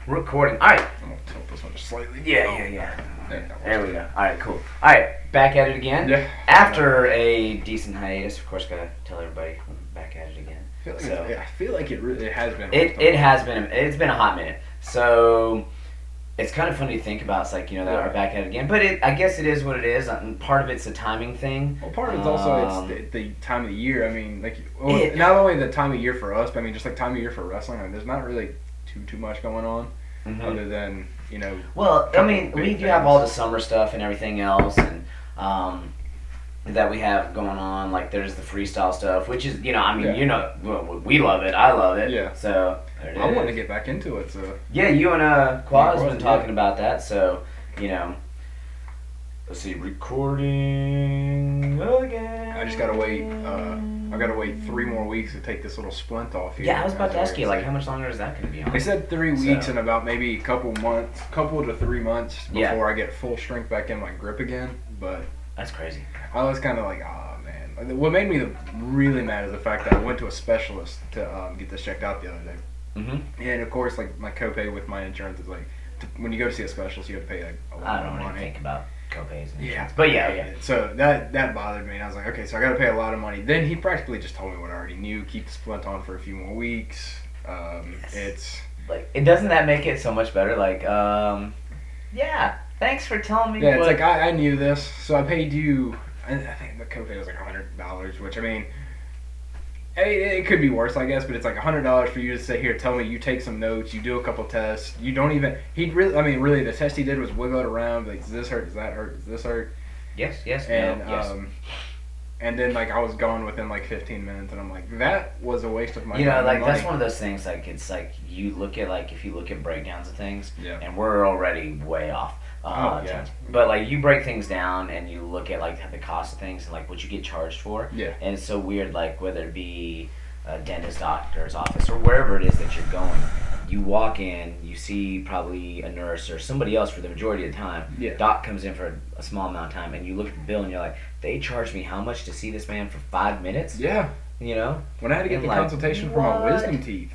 Recording. All right. I'm gonna tilt this one just slightly. Yeah. There we go. All right, cool. All right, back at it again. Yeah. After a decent hiatus, of course, gotta tell everybody we're back at it again. I feel like it really has been. It has been. It's been a hot minute. So it's kind of funny to think about. It's like that we're back at it again. But I guess it is what it is. Part of it's a timing thing. Well, part of it's also the time of the year. I mean, not only the time of year for us, but I mean just like time of year for wrestling. I mean, there's not really too much going on. Mm-hmm. Other than Well, I mean, we do have all the summer stuff and everything else, and that we have going on. Like there's the freestyle stuff, which is we love it. I love it. Yeah. So there it is. I want to get back into it. So yeah, you and Quad's been talking yeah. about that. So let's see, recording again. I just gotta wait. I gotta wait 3 more weeks to take this little splint off here. Yeah, I was about to ask you, like, how much longer is that going to be on? They said 3 weeks and about maybe a couple to 3 months before I get full strength back in my grip again. But that's crazy. I was kind of like, oh man. What made me really mad is the fact that I went to a specialist to get this checked out the other day. Mm-hmm. And of course, like my copay with my insurance is like, when you go to see a specialist, you have to pay like a lot of money. I don't even think about copays and insurance. Yeah, but yeah. So that bothered me, and I was like, okay, so I got to pay a lot of money. Then he practically just told me what I already knew: keep the splint on for a few more weeks. Yes. It's like, it doesn't that make it so much better? Like, yeah, thanks for telling me. Yeah, it's like I knew this, so I paid you. I think the copay was like $100, which I mean, it could be worse, I guess, but it's like $100 for you to sit here, tell me, you take some notes, you do a couple tests, you don't even. Really, the test he did was wiggle it around, like, does this hurt? Does that hurt? Does this hurt? Yes. And no, yes. And then like I was gone within like 15 minutes, and I'm like, that was a waste of my time. Like that's one of those things. Like it's like you look at if you look at breakdowns of things, yeah. And we're already way off. Yeah. But like you break things down and you look at like the cost of things and like what you get charged for. Yeah. And it's so weird, like whether it be a dentist, doctor's office, or wherever it is that you're going, you walk in, you see probably a nurse or somebody else for the majority of the time. Yeah. Doc comes in for a small amount of time, and you look at the bill and you're like, they charged me how much to see this man for 5 minutes? Yeah. When I had to get the consultation for my wisdom teeth.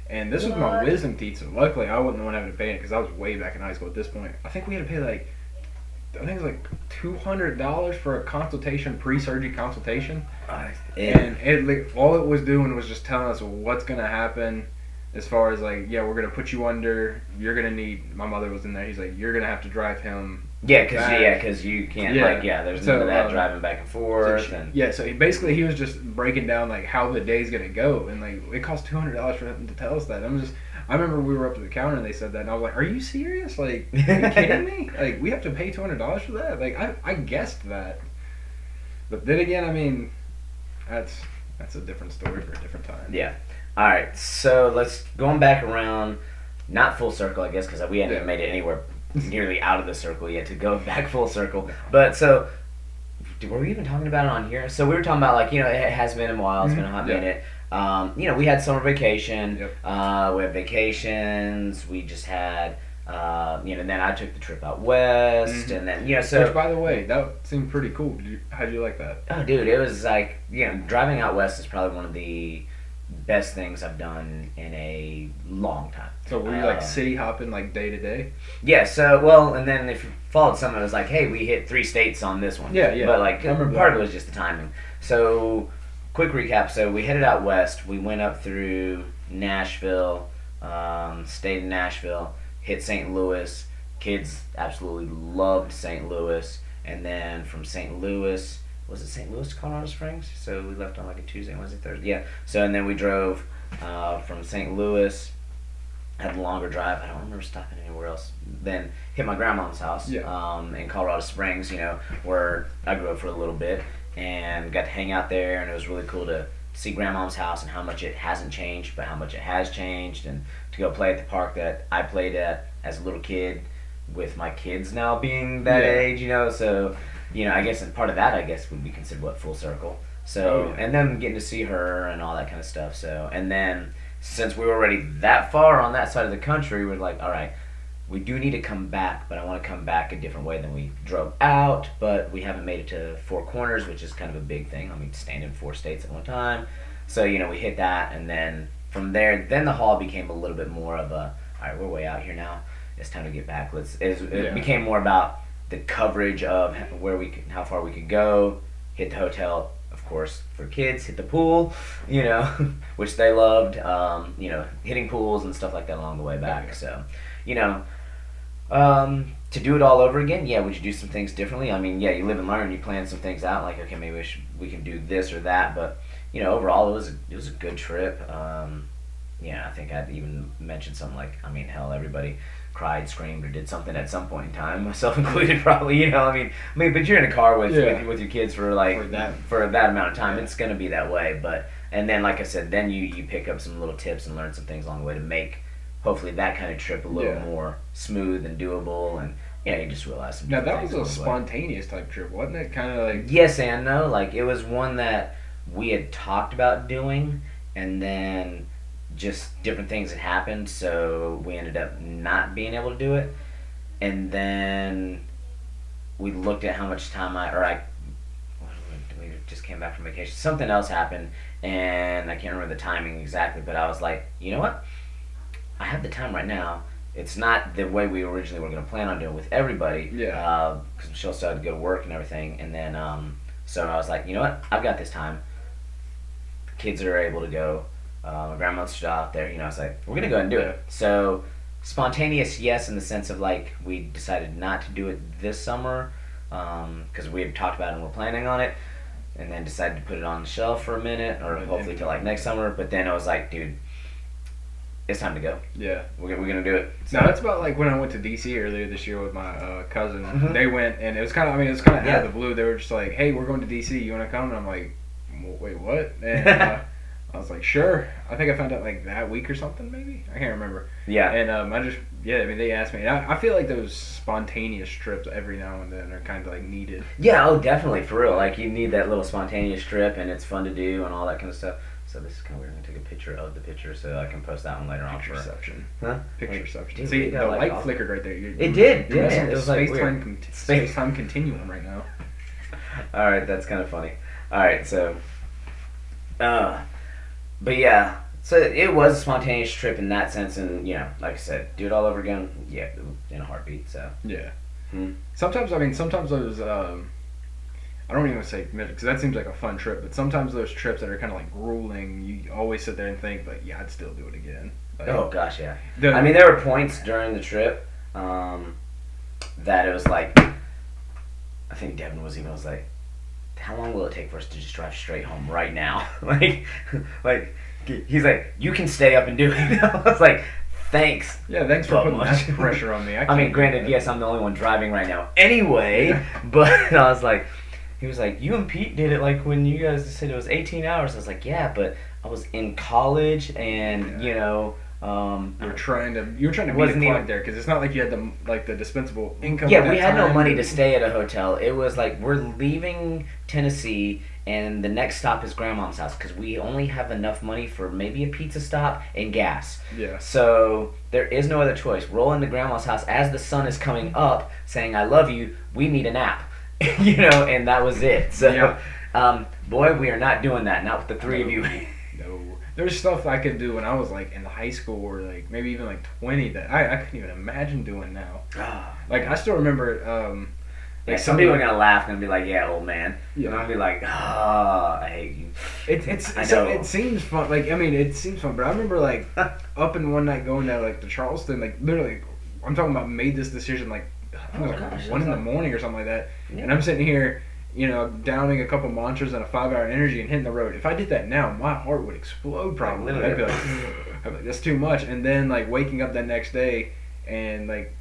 And this was my wisdom teeth, so luckily I wasn't the one having to pay it because I was way back in high school at this point. I think we had to pay it was like $200 for a consultation, pre-surgery consultation. And all it was doing was just telling us what's going to happen as far as like, yeah, we're going to put you under, you're going to need, my mother was in there, he's like, you're going to have to drive him. Yeah, because you can't, there's none of that driving back and forth. So he was just breaking down like how the day's gonna go, and like it cost $200 for him to tell us that. I remember we were up to the counter and they said that, and I was like, are you serious? Like, are you kidding me? Like, we have to pay $200 for that? Like, I guessed that. But then again, I mean, that's a different story for a different time. Yeah. All right, so let's going back around, not full circle, I guess, because we haven't made it anywhere nearly out of the circle yet to go back full circle. But so, were we even talking about it on here? So we were talking about like it has been a while. It's been a hot minute. We had summer vacation. Yep. We had vacations. We just had then I took the trip out west, and then so. Which, by the way, that seemed pretty cool. How'd you like that? Oh, dude, it was like driving out west is probably one of the best things I've done in a long time. So were you like city hopping like day to day? Yeah, so and then if you followed some, it was like, hey, we hit 3 states on this one. Yeah. But like part of it was just the timing. So quick recap, so we headed out west, we went up through Nashville, stayed in Nashville, hit St. Louis. Kids absolutely loved St. Louis, and then from St. Louis, was it St. Louis to Colorado Springs? So we left on like a Tuesday, Wednesday, Thursday. Yeah. So and then we drove from St. Louis, had a longer drive. I don't remember stopping anywhere else. Then hit my grandma's house in Colorado Springs, where I grew up for a little bit, and got to hang out there, and it was really cool to see grandma's house and how much it hasn't changed, but how much it has changed, and to go play at the park that I played at as a little kid with my kids now being that Yeah. age, so I guess, and part of that I guess would be considered what, full circle. So Oh, yeah. and then getting to see her and all that kind of stuff. So and then since we were already that far on that side of the country, we're like, all right, we do need to come back, but I want to come back a different way than we drove out. But we haven't made it to Four Corners, which is kind of a big thing. I mean, staying in 4 states at one time. So we hit that, and then from there, then the haul became a little bit more of a, all right, we're way out here now. It's time to get back. It Yeah. became more about the coverage of how far we could go, hit the hotel, of course, for kids, hit the pool, which they loved, hitting pools and stuff like that along the way back. Yeah. So, to do it all over again, yeah, would you do some things differently? I mean, yeah, you live and learn. You plan some things out, like, okay, maybe we can do this or that. But overall, it was a good trip. I think I'd even mentioned something like, I mean, hell, everybody cried, screamed, or did something at some point in time, myself included, probably. I mean, but you're in a car with Yeah. with your kids for For that amount of time. Yeah. It's gonna be that way. But and then, like I said, then you pick up some little tips and learn some things along the way to make hopefully that kind of trip a little Yeah. more smooth and doable. And you just realize some Now different that was a things along the way. spontaneous type trip, wasn't it? Kind of like Yes and no. Like, it was one that we had talked about doing, and then just different things had happened, so we ended up not being able to do it. And then we looked at how much time we just came back from vacation. Something else happened, and I can't remember the timing exactly, but I was like, you know what? I have the time right now. It's not the way we originally were going to plan on doing with everybody. Yeah. Because Michelle started to go to work and everything. And then, so I was like, you know what? I've got this time. The kids are able to go. My grandma's still out there. I was like, we're going to go ahead and do Yeah. it. So, spontaneous, yes, in the sense of, like, we decided not to do it this summer because we had talked about it and we're planning on it. And then decided to put it on the shelf for a minute, or But hopefully then- till like next summer. But then I was like, dude, it's time to go. yeah. We're gonna do it. So, Now that's about like when I went to DC earlier this year with my cousin. Mhm. They went, and it was kind of, it was kind of Yeah. out of the blue. They were just like, "Hey, we're going to DC. You want to come?" And I'm like, "Wait, what?" And I was like, "Sure." I think I found out like that week or something, maybe. I can't remember. yeah, And I mean, they asked me. And I feel like those spontaneous trips every now and then are kind of like needed. yeah. Oh, definitely, for real. Like, you need that little spontaneous trip, and it's fun to do, and all that kind of stuff. So this is kind of weird. I'm gonna take a picture of the picture so I can post that one later on. Pictureception. Huh? Pictureception. Dude, See, we the got, like, light all- flickered right there. It did, You're yeah, messing it with was, like, space-time, weird. space-time continuum right now. All right, that's kind of funny. All right, so, but yeah, so it was a spontaneous trip in that sense, and like I said, do it all over again. Yeah, in a heartbeat. So. Yeah. Hmm. Sometimes those, I don't even say, because that seems like a fun trip, but sometimes those trips that are kind of like grueling, you always sit there and think, like, yeah, I'd still do it again. Like, Oh gosh, yeah. the- I mean, there were points during the trip that it was like, I think Devin was like, how long will it take for us to just drive straight home right now? like he's like, you can stay up and do it. I was like, thanks. yeah, thanks for But putting much. that pressure on me. I can't mean, do granted, that. yes, I'm the only one driving right now anyway, but I was like, he was like, you and Pete did it like when you guys said it was 18 hours. I was like, yeah, but I was in college and, You were trying to meet a Wasn't client even- there, because it's not like you had the dispensable income. yeah, at we that had no time. money to stay at a hotel. It was like, we're leaving Tennessee and the next stop is grandma's house because we only have enough money for maybe a pizza stop and gas. Yeah. So there is no other choice. Roll into grandma's house as the sun is coming up saying, I love you, we need a nap. And that was it. So, Yeah. boy, we are not doing that. Not with the three of you. No. There's stuff I could do when I was like in high school or like maybe even like 20 that I couldn't even imagine doing now. Like I still remember Like, some people are going to laugh and be like, yeah, old man. Yeah. And I'm going to be like, I hate you. I so know. it seems fun. Like, I mean, it seems fun, but I remember like up in one night going to like to Charleston, like literally, I'm talking about made this decision like, I think it was Oh, like gosh, 1 in the that's morning or something like that, Yeah. and I'm sitting here, downing a couple Monsters and a 5-hour energy and hitting the road. If I did that now, my heart would explode probably. literally. I'd be like, that's too much. And then like waking up that next day and like.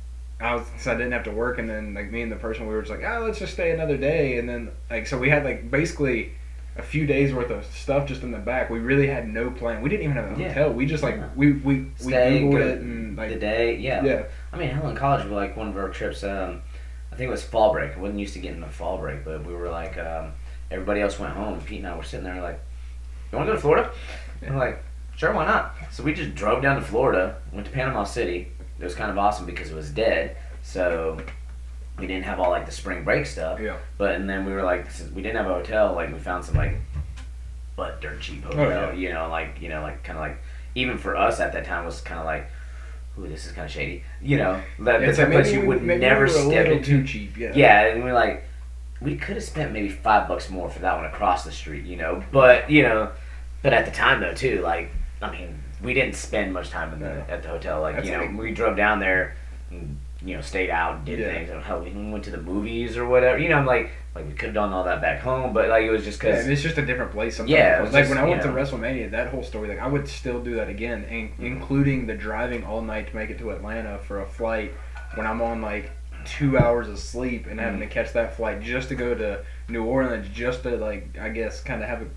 So I didn't have to work, and then like me and the person we were just like, let's just stay another day, and then like so we had like basically a few days worth of stuff just in the back. We really had no plan. We didn't even have a Yeah. hotel. We just like Yeah. we Stay, Googled go it and the like day. Yeah. yeah. I mean, hell, in college, we like one of our trips. I think it was fall break. I wasn't used to getting a fall break, but we were like, everybody else went home. Pete and I were sitting there like, "You want to go to Florida?" And we're like, "Sure, why not?" So we just drove down to Florida, went to Panama City. It was kind of awesome because it was dead, so we didn't have all like the spring break stuff. Yeah. But and then we were like, since we didn't have a hotel, like we found some like, but dirt cheap hotel. yeah. Like kind of like even for us at that time was kind of like, ooh, this is kind of shady. That It's that's like a place maybe you would maybe never we were a step little into. too cheap. Yeah. Yeah, and we're like, we could have spent maybe $5 more for that one across the street, But but at the time though too, like I mean, we didn't spend much time at the hotel. Like That's like- we drove down there, and, stayed out, and did Yeah. things. And hell, we even went to the movies or whatever. I'm like we could have done all that back home, but like it was just Yeah, because it's just a different place sometimes. Yeah, it was like just, when I went to you know. WrestleMania, that whole story, like I would still do that again, including the driving all night to make it to Atlanta for a flight when I'm on like 2 hours of sleep and having to catch that flight just to go to New Orleans, just to like I guess kind of have a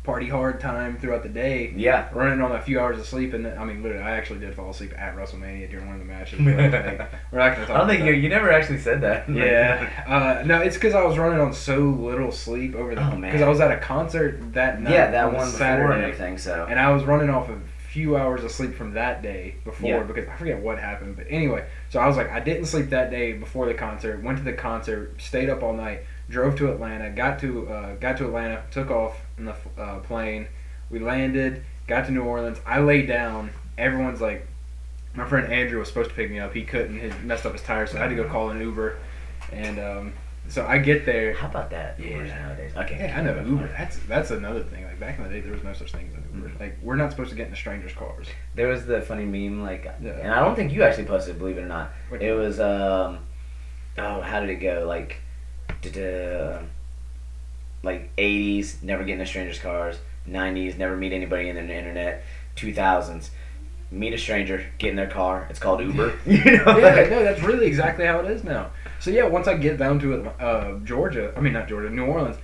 party hard time throughout the day. yeah. Running on a few hours of sleep, and then, I mean, literally, I actually did fall asleep at WrestleMania during one of the matches. But, like, we're not gonna talk I don't about think that. you never actually said that. Yeah, no, it's because I was running on so little sleep over the Oh, man. because I was at a concert that night. Yeah, that on one before Saturday, and everything. So and I was running off a few hours of sleep from that day before Yeah. because I forget what happened, but anyway, so I was like, I didn't sleep that day before the concert. Went to the concert, stayed up all night, drove to Atlanta, got to Atlanta, took off in the plane. We landed, got to New Orleans. I lay down. Everyone's like, my friend Andrew was supposed to pick me up. He couldn't. He messed up his tires, so I had to go call an Uber. And so I get there. how about that? Ubers nowadays. Okay. Yeah, I know Uber. That's another thing. Like back in the day, there was no such thing as an Uber. Like we're not supposed to get into strangers' cars. There was the funny meme, like, Yeah. and I don't think you actually posted it, believe it or not. What- It was, oh, how did it go? Like, like 80s, never get into strangers' cars. 90s, never meet anybody in the internet. 2000s, meet a stranger, get in their car. It's called Uber. Yeah, no, that's really exactly how it is now. So yeah, once I get down to New Orleans,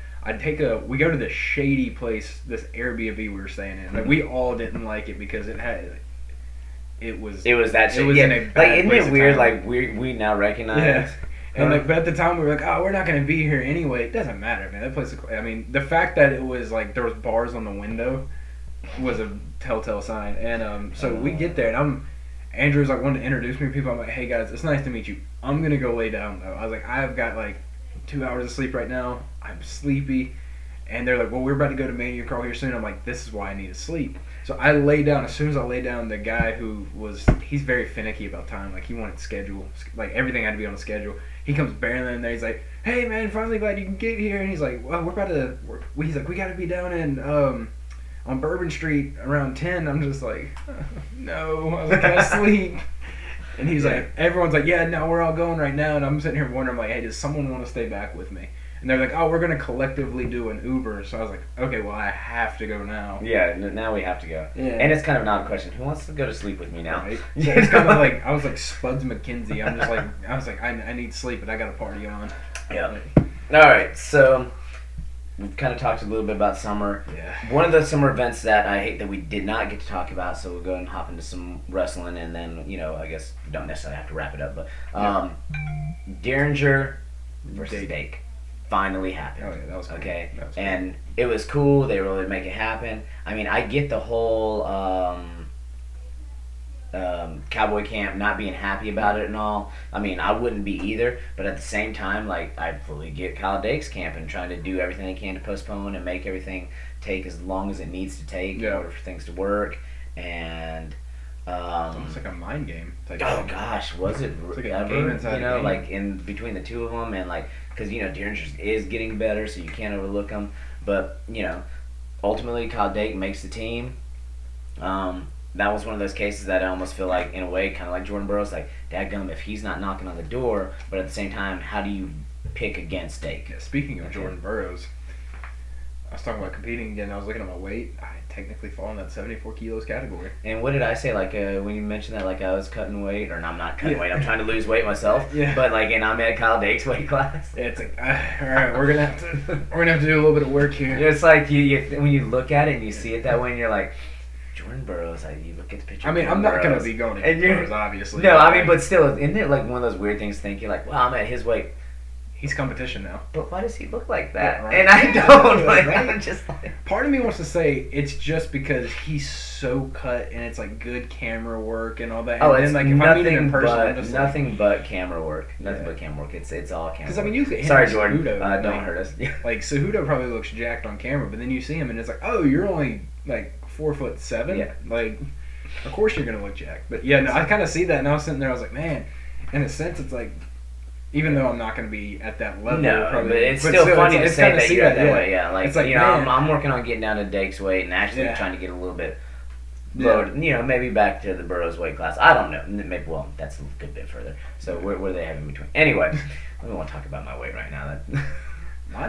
we go to this shady place, this Airbnb we were staying in. Like we all didn't like it because it was that shit. It was Yeah. in a Like, bad isn't place it of weird? time. Like we now recognize. Yeah. And like, but at the time we were like, oh, we're not gonna be here anyway. It doesn't matter, man. That place. I mean, the fact that it was like there was bars on the window was a telltale sign. And so we get there, and Andrew's like wanting to introduce me to people. I'm like, hey guys, it's nice to meet you. I'm gonna go lay down though. I was like, I've got like 2 hours of sleep right now. I'm sleepy. And they're like, well, we're about to go to Mania Crawl here soon. I'm like, this is why I need to sleep. So I lay down. As soon as I lay down, the guy he's very finicky about time. Like he wanted schedule, like everything had to be on a schedule. He comes barreling in there. He's like, hey man, finally glad you can get here. And he's like, well, he's like, we got to be down in on Bourbon Street around 10. I'm just like, no, I was like, I sleep. And he's like, everyone's like, yeah, no, we're all going right now. And I'm sitting here wondering, like, hey, does someone want to stay back with me? And they're like, oh, we're going to collectively do an Uber. So I was like, okay, well, I have to go now. Yeah, now we have to go. Yeah. And it's kind of an odd question. Who wants to go to sleep with me now? Right? So it's kind of like, I was like Spuds McKenzie. I was like, I need sleep, but I got a party on. Yeah. All right, so we've kind of talked a little bit about summer. Yeah. One of the summer events that I hate that we did not get to talk about, so we'll go and hop into some wrestling, and then, I guess we don't necessarily have to wrap it up, but Derringer versus Dake finally happened. Oh, yeah, that was cool. Okay, That was cool. and it was cool. They really make it happen. I mean, I get the whole Cowboy Camp not being happy about it and all. I mean, I wouldn't be either, but at the same time, like, I fully get Kyle Dake's camp and trying to do everything they can to postpone and make everything take as long as it needs to take in order for things to work. And It's like a mind game type oh thing. gosh, was it It's like a ever? game inside a game. Like in between the two of them, and like because Derringer is getting better, so you can't overlook him. But ultimately, Kyle Dake makes the team. That was one of those cases that I almost feel like, in a way, kind of like Jordan Burroughs, like, dadgum, if he's not knocking on the door, but at the same time, how do you pick against Dake? Yeah, speaking of Okay. Jordan Burroughs, I was talking about competing again. I was looking at my weight. I technically fall in that 74 kilos category. And what did I say? Like when you mentioned that, like I was cutting weight, or no, I'm not cutting Yeah. weight. I'm trying to lose weight myself. Yeah. But like, and I'm at Kyle Dake's weight class. It's like, all right, we're gonna have to do a little bit of work here. It's like you when you look at it and you see it that way, and you're like, Jordan Burroughs. You look at the picture. I mean, of I'm Jordan not gonna Burroughs, be going to and you're- Burroughs, obviously. No, I mean, but still, isn't it like one of those weird things? To think you're like, well, I'm at his weight. he's competition now. But why does he look like that? Yeah, right. And I don't. Like, Right. I'm just like. Part of me wants to say it's just because he's so cut and it's like good camera work and all that. Oh, and it's then, like, if I meet him nothing in person, I'm but just nothing but camera work. Nothing Yeah. but camera work. It's all camera. Because I work. mean, you look at him Sorry, and Jordan. Cejudo, Don't like, hurt us. Like Cejudo probably looks jacked on camera, but then you see him and it's like, oh, you're only like 4'7". Yeah. Like, of course you're gonna look jacked. But yeah, no, I kind of see that, and I was sitting there, I was like, man, in a sense, it's like. Even though I'm not going to be at that level, No, probably, but it's still funny to it's say kinda that see you're at that yeah. way. Yeah, like It's like, you know, man. I'm working on getting down to Dake's weight and actually Yeah. trying to get a little bit Yeah. lower. You know, maybe back to the Burroughs weight class. I don't know. Maybe that's a good bit further. So where do they have in between? Anyway, I don't want to talk about my weight right now.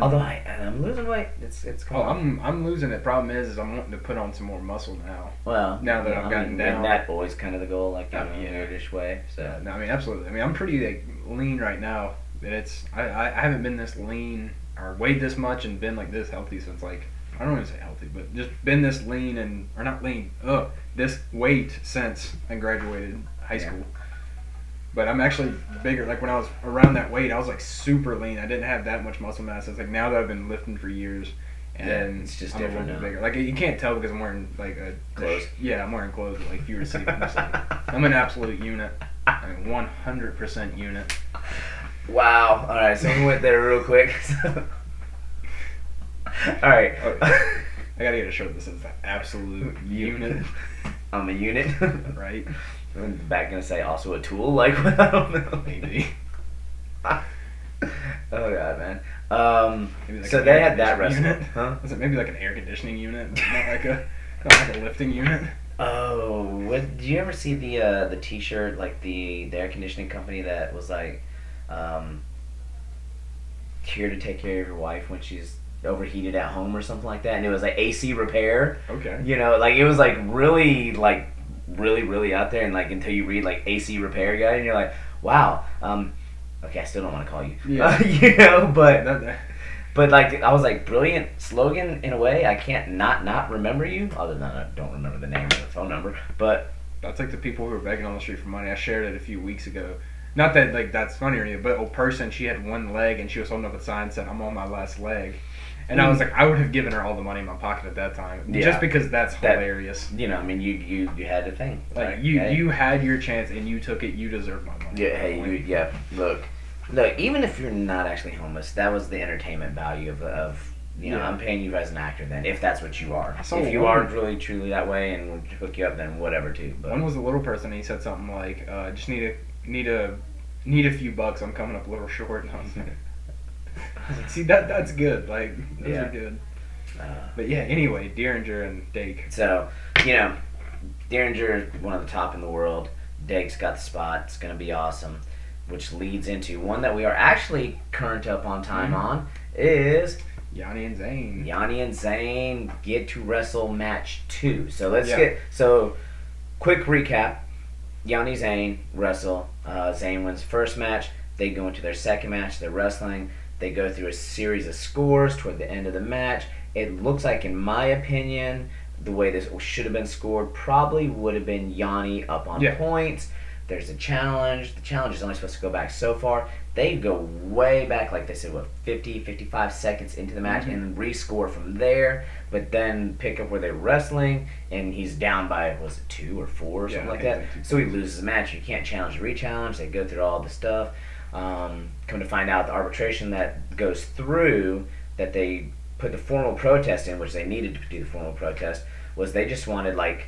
Although I'm losing weight. It's Oh, cool. I'm losing it. Problem is I'm wanting to put on some more muscle now. Well, now that yeah, I've I gotten mean, down. That's always kind of the goal, like in a Yeah. weirdish way. So No, I mean absolutely. I mean I'm pretty like lean right now. It's I haven't been this lean or weighed this much and been like this healthy since like I don't want to say healthy, but just been this lean and or not lean. This weight since I graduated high Yeah. school. But I'm actually bigger. Like when I was around that weight, I was like super lean. I didn't have that much muscle mass. It's like now that I've been lifting for years, and Yeah, it's just I'm a different little bit now. bigger. Like you can't tell because I'm wearing like Clothes. Yeah, I'm wearing clothes. Like if you were to see them, it's like, I'm an absolute unit. I mean 100% unit. wow. All right, so we went there real quick. All right. Oh, I gotta get a shirt that says the absolute unit, I'm a unit. right? I'm back gonna say also a tool. Like I don't know. Maybe. Oh god, man. Maybe like So an they air had that conditioning wrestling, unit? huh? Is it maybe like an air conditioning unit, but not like a lifting unit? Oh, what? Did you ever see the T-shirt, like the air conditioning company that was like, here to take care of your wife when she's overheated at home or something like that, and it was like AC repair. Okay. You know, like it was like really out there, and like until you read like AC repair guy, and you're like, wow. Okay, I still don't want to call you. Yeah. You know, but. That, But like I was like, brilliant slogan in a way. I can't not remember you, other than I don't remember the name or the phone number. But that's like the people who were begging on the street for money. I shared it a few weeks ago. Not that like that's funny or anything, but a person, she had one leg and she was holding up a sign that said, "I'm on my last leg," and I was like, I would have given her all the money in my pocket at that time, Yeah. just because that's hilarious. you know, I mean, you had a thing. Like right? you Hey. you had your chance and you took it. You deserve my money. Yeah, hey, look, even if you're not actually homeless, that was the entertainment value of you know, Yeah. I'm paying you as an actor then, if that's what you are. saw If you one- are really truly that way and would hook you up, then whatever too. But One was a little person. And he said something like, "Just need a few bucks. I'm coming up a little short." And I was like, see that's good. Like those Yeah. are good. uh, But yeah. Anyway, Derringer and Dake. So, you know, Derringer, one of the top in the world. Dake's got the spot. It's going to be awesome. Which leads into one that we are actually current up on time Mhm. on is Yanni and Zayn. Yanni and Zayn get to wrestle match 2. So let's Yeah. quick recap. Yanni Zayn wrestle. Zayn wins first match. They go into their second match. They're wrestling. They go through a series of scores toward the end of the match. It looks like, in my opinion, the way this should have been scored probably would have been Yanni up on Yeah. points. There's a challenge. The challenge is only supposed to go back so far. They go way back, like they said, 50, 55 seconds into the match, Mhm. and rescore from there, but then pick up where they're wrestling, and he's down by, was it 2 or 4 or Yeah, something I like think that? it's like 2. So he loses the match. You can't challenge the re-challenge. They go through all the stuff. Come to find out, the arbitration that goes through, that they put the formal protest in, which they needed to do the formal protest, was they just wanted, like,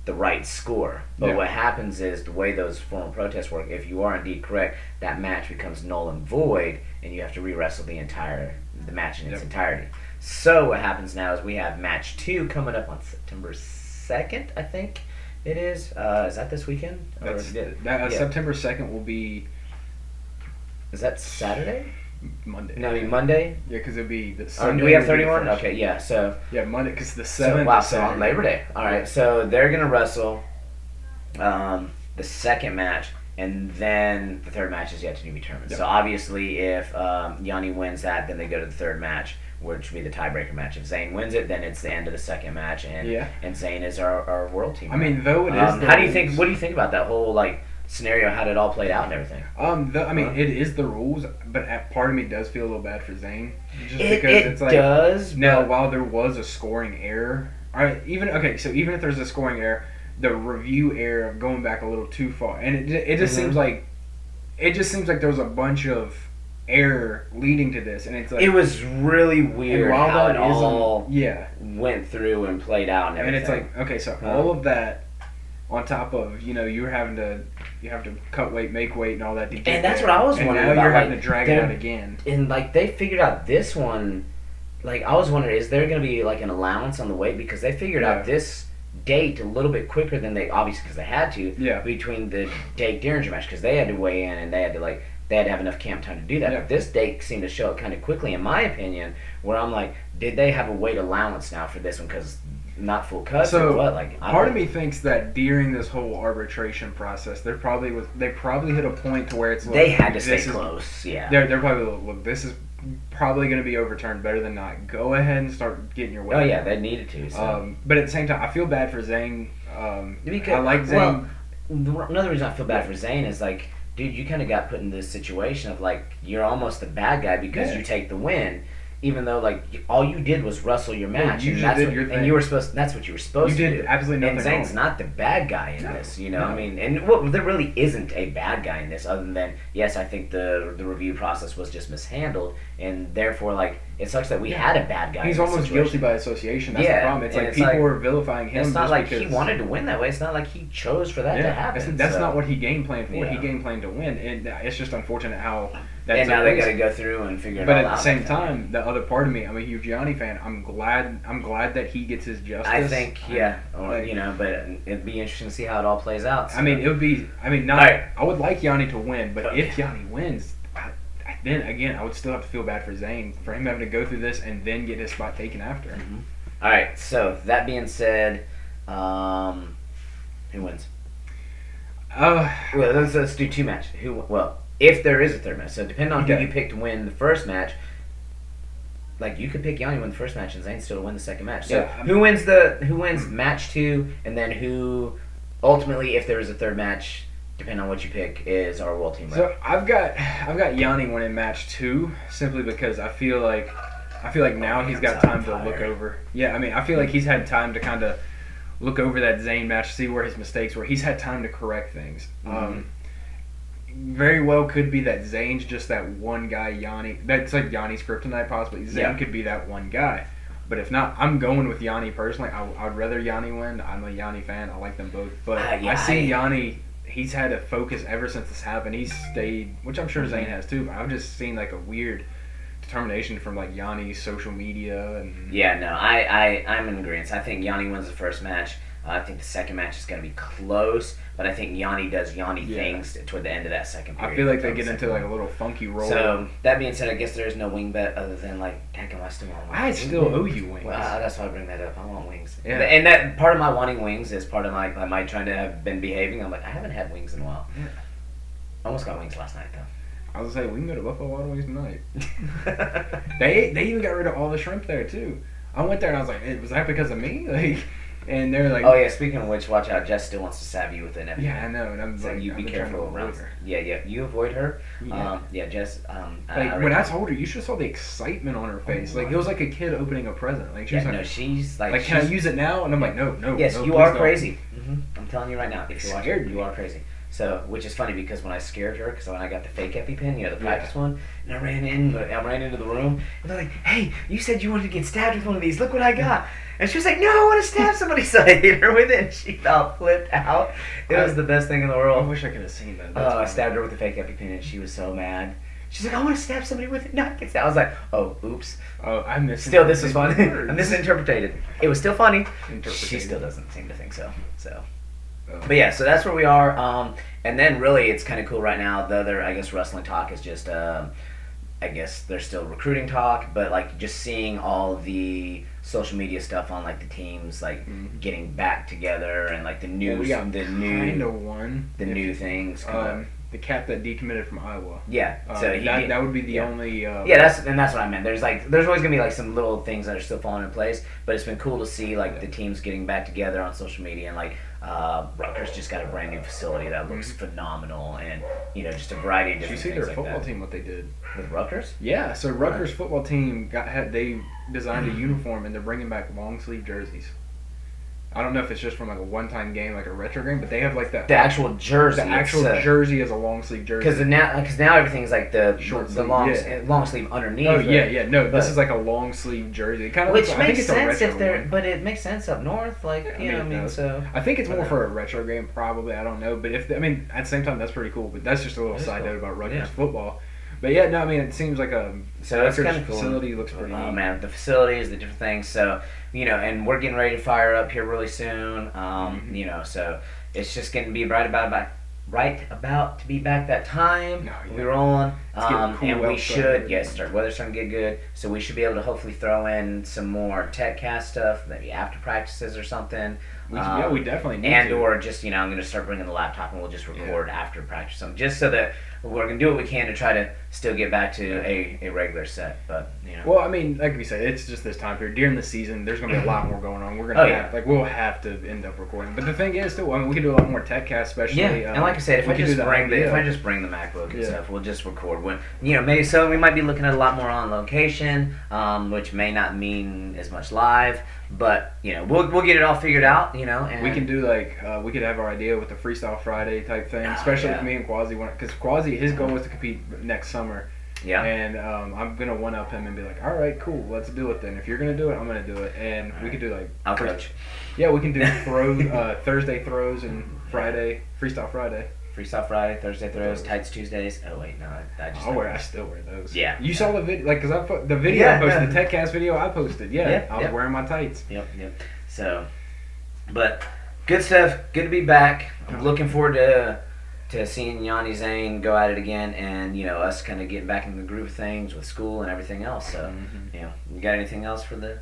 the right score. But Yeah. what happens is, the way those formal protests work, if you are indeed correct, that match becomes null and void, and you have to re-wrestle the match in its Yep. entirety. So what happens now is we have match 2 coming up on September 2nd, I think it is. Is that this weekend? Or That's yeah. September 2nd will be. Is that Saturday? Monday. No, I mean Monday. Yeah, because it'd be the Or Sunday. do we have would be the 31? first. Okay, yeah. So Yeah, Monday, because the so 7th. wow, is so on Saturday. Labor Day. All right, so they're gonna wrestle the second match, and then the third match is yet to be determined. Yep. So obviously, if Yanni wins that, then they go to the third match, which would be the tiebreaker match. If Zayn wins it, then it's the end of the second match, and Yeah. and Zayn is our world team. I mean, though it is. The how do you think? rules- What do you think about that whole scenario? How it all played out and everything? I mean, Huh? it is the rules, but part of me does feel a little bad for Zayn, just It because it's like does. now but- while there was a scoring error, even if there's a scoring error, the review error of going back a little too far, and it just Mhm. seems like there was a bunch of error leading to this, and it's like It was really and weird while how it that isn't- all yeah, went through and played out and and everything. it's like okay, so Huh. all of that. On top of you have to cut weight, make weight, and all that. To get And that's there. what I was and wondering now about, you're having like, to drag it they're- out again. And they figured out this one. I was wondering, is there going to be an allowance on the weight, because they figured out Yeah. this date a little bit quicker than they obviously, because they had to, Yeah. between the Dake Derringer match, because they had to weigh in and they had to have enough camp time to do that. Yeah. But this date seemed to show it kind of quickly, in my opinion, where I'm like, did they have a weight allowance now for this one? Because not full cuts So, or what? Part of me thinks that during this whole arbitration process, they probably hit a point to where it's like they had to stay this is- close. Yeah. They're probably like, look, this is probably going to be overturned. Better than not. Go ahead and start getting your weight. Oh yeah, they needed to. So. But at the same time, I feel bad for Zayn. Because, I like Zayn. Another reason I feel bad for Zayn is dude, you kind of got put in this situation of you're almost the bad guy because Yeah. you take the win, even though all you did was wrestle your match, you and just that's did what, your and thing. you were supposed. That's what you were supposed You to did do. absolutely And nothing Zayn's wrong. not the bad guy in No, this, no. I mean, and there really isn't a bad guy in this, other than yes, I think the review process was just mishandled, and therefore it sucks that we had a bad guy. He's in this almost situation. guilty by association. That's Yeah, the problem. It's and like it's people like- were vilifying him. It's not just like because, he wanted to win that way. It's not like he chose for that to Yeah, happen. that's so. not what he game planned for. Yeah. He game planned to win, and it's just unfortunate how that's. And now they got to go through and figure it But all at out. the same time, the other part of me, I'm a huge Gianni fan. I'm glad that he gets his justice. I think, yeah, or, Like- but it'd be interesting to see how it all plays out. So. I mean, it would be. I mean, not. Alright. I would like Yanni to win, but Okay. if Yanni wins, then again, I would still have to feel bad for Zayn for him having to go through this and then get his spot taken after. All right. So that being said, who wins? Well, let's do two matches. Well, if there is a third match, so depending on who Okay. you pick to win the first match. You could pick Yanni to win the first match and Zayn still to win the second match. So Yeah, who wins match 2, and then who ultimately, if there is a third match, depending on what you pick, is our world team. So I've got Yanni winning match 2 simply because I feel like now he's got time to look over. Yeah, I mean, I feel like he's had time to kind of look over that Zayn match, see where his mistakes were. He's had time to correct things. Mhm. Very well could be that Zayn's just that one guy, Yanni. That's like Yanni's kryptonite, possibly. Zayn Yeah. could be that one guy. But if not, I'm going with Yanni personally. I would rather Yanni win. I'm a Yanni fan. I like them both. But Yeah, I see Yanni. He's had a focus ever since this happened. He's stayed, which I'm sure Zayn has too. But I've just seen a weird determination from Yanni's social media and Yeah, no, I'm in agreement. I think Yanni wins the first match. I think the second match is going to be close, but I think Yanni does Yanni Yeah. things toward the end of that second period. I feel like they get into a little funky roll. So that being said, I guess there's no wing bet other than heck, am I still on wings? I still owe you wings. Well, that's why I bring that up. I want wings. Yeah. And that part of my wanting wings is part of my trying to have been behaving. I'm like, I haven't had wings in a while. Yeah. Almost got wings last night I was gonna say we can go to Buffalo Wild Wings tonight. though. They even got rid of all the shrimp there too. I went there and I was like, was that because of me? And they're like, Oh yeah, speaking of which, watch out. Jess still wants to stab you with an everything. yeah, I know. And I'm So like, you I've be been trying to careful avoid around her. Yeah, you avoid her. Yeah. Jess. When I told her, you should have saw the excitement on her face. It was like a kid opening a present. She's like, she's can I use it now? And I'm like, no. Yes, no, you please are don't. crazy. I'm telling you right now. If you're Scared watching, me. you are crazy. So, which is funny because when I scared her, because when I got the fake EpiPen, the practice one, and I ran into the room, and they're like, "Hey, you said you wanted to get stabbed with one of these. Look what I got." And she was like, "No, I want to stab somebody." So I hit her with it, and she about flipped out. It was the best thing in the I world. wish I could have seen that. I stabbed her with the fake EpiPen, and she was so mad. She's like, "I want to stab somebody with it, not get stabbed." I was like, "Oh, oops." Oh, I missed. Still, this was funny. I misinterpreted. It was still funny. She Interpreted. still doesn't seem to think so. So. Oh. But yeah, so that's where we are. And then really, it's kind of cool right now. The other, I guess, wrestling talk is just I guess there's still recruiting talk, but like just seeing all the social media stuff on like the teams like getting back together and like the new we got the new things. The cat that decommitted from Iowa. Yeah, so that would be the only. That's what I meant. There's always gonna be like some little things that are still falling in place, but it's been cool to see like the teams getting back together on social media and like Rutgers just got a brand new facility that looks phenomenal, and just a variety of different things. Did you see their like football that. team? What they did With Rutgers? Yeah, so Rutgers football team they designed a uniform and they're bringing back long sleeve jerseys. I don't know if it's just from like a one-time game, like a retro game, but they have like the actual jersey. The actual jersey is a long sleeve jersey. Because now everything's like the long sleeve underneath. Oh yeah. No, this is like a long sleeve jersey. It kind of which looks, makes I think it's sense a retro one. but it makes sense up north. Like so. I think it's more for a retro game, probably. I don't know, but at the same time, that's pretty cool. But that's just a little side note about Rutgers football. But yeah, no, it seems like so it's kind of cool. Facility looks pretty neat. Oh man, the facilities, the different things. So and we're getting ready to fire up here really soon. So it's just going to be right about to be back that time. We're rolling, and we should weather's starting to get good, so we should be able to hopefully throw in some more TechCast stuff, maybe after practices or something. We definitely need to. Or just I'm going to start bringing the laptop and we'll just record after practice, something just so that we're going to do what we can to try to still get back to a regular set. But well, like we said, it's just this time period during the season. There's going to be a lot more going on. We're going to we'll have to end up recording. But the thing is, too, we can do a lot more TechCast, especially. Yeah, and like I said, if I just bring the MacBook and stuff, we'll just record. When maybe so we might be looking at a lot more on location, which may not mean as much live. But we'll get it all figured out. And we can do we could have our idea with the Freestyle Friday type thing, especially if me and Quasi want, because Quasi his goal is to compete next summer. Yeah. And I'm gonna one up him and be like, all right, cool, let's do it then. If you're gonna do it, I'm gonna do it, and we could do I'll coach. Yeah, we can do Thursday throws and Friday Freestyle Friday. Freestyle Friday, Thursday throws, tights Tuesdays. Oh wait, no, I still wear those. Yeah. You saw the video, because I put the video I posted, the TechCast video I posted. Yeah, I was wearing my tights. Yep. So, but good stuff. Good to be back. I'm looking forward to seeing Yanni Zane go at it again, and us kind of getting back in the groove of things with school and everything else. So, you got anything else for the?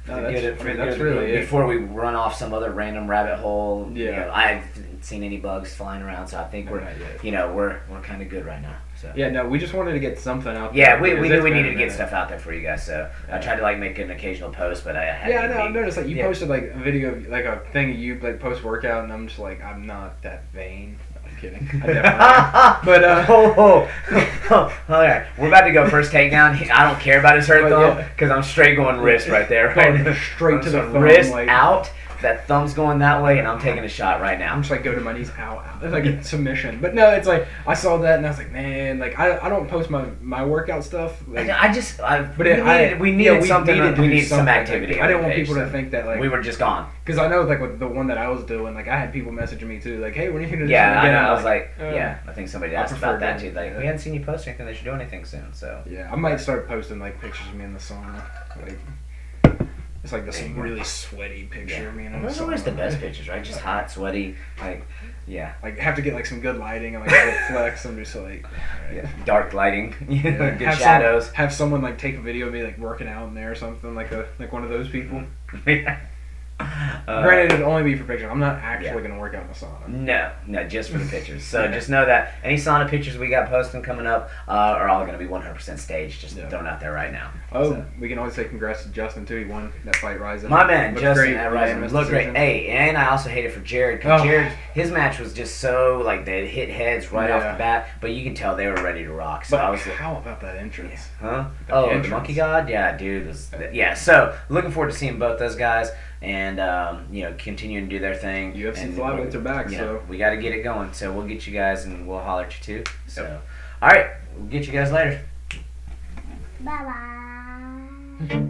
That's really it. Before we run off some other random rabbit hole, Yeah. I haven't seen any bugs flying around, so I think we're kind of good right now. So. Yeah, no, we just wanted to get something out there. Yeah, we knew we needed to get stuff out there for you guys, so I tried to make an occasional post, but I had I noticed you posted a video, a thing of you post workout, and I'm just I'm not that vain. I'm kidding. I definitely am. But all right, we're about to go first takedown. I don't care about his hurt thumb because I'm straight going wrist right there, straight to the thumb, wrist out. That thumb's going that way, and I'm taking a shot right now. I'm just go to my knees, ow. It's a submission. But no, it's I saw that, and I was man, I don't post my workout stuff. We needed some activity. I didn't want people to think that we were just gone. Because I know with the one that I was doing, I had people messaging me too, hey, when are you gonna do something again? I was I think somebody asked about that too. We hadn't seen you post anything. They should do anything soon. So yeah, I might start posting pictures of me in the sauna. It's this really sweaty picture of me in the sauna. Those are always the best pictures, right? Just hot, sweaty, have to get some good lighting and a little flex. I'm just dark lighting, good shadows. Have someone take a video of me working out in there or something, like one of those people. Granted, it'd only be for pictures. I'm not actually going to work out in the sauna. No, just for the pictures. So just know that any sauna pictures we got posting coming up are all going to be 100% staged. Just throwing out there right now. We can always say congrats to Justin too. He won that fight, Ryzen. My man, Justin at Ryzen looked great. Hey, and I also hate it for Jared because Jared, his match was just so they hit heads right off the bat, but you can tell they were ready to rock. So I was how about that entrance? Huh? The Monkey God? Yeah, dude. So looking forward to seeing both those guys. And continuing to do their thing. UFC flyweights are back, so we got to get it going. So we'll get you guys, and we'll holler at you too. So, all right, we'll get you guys later. Bye bye.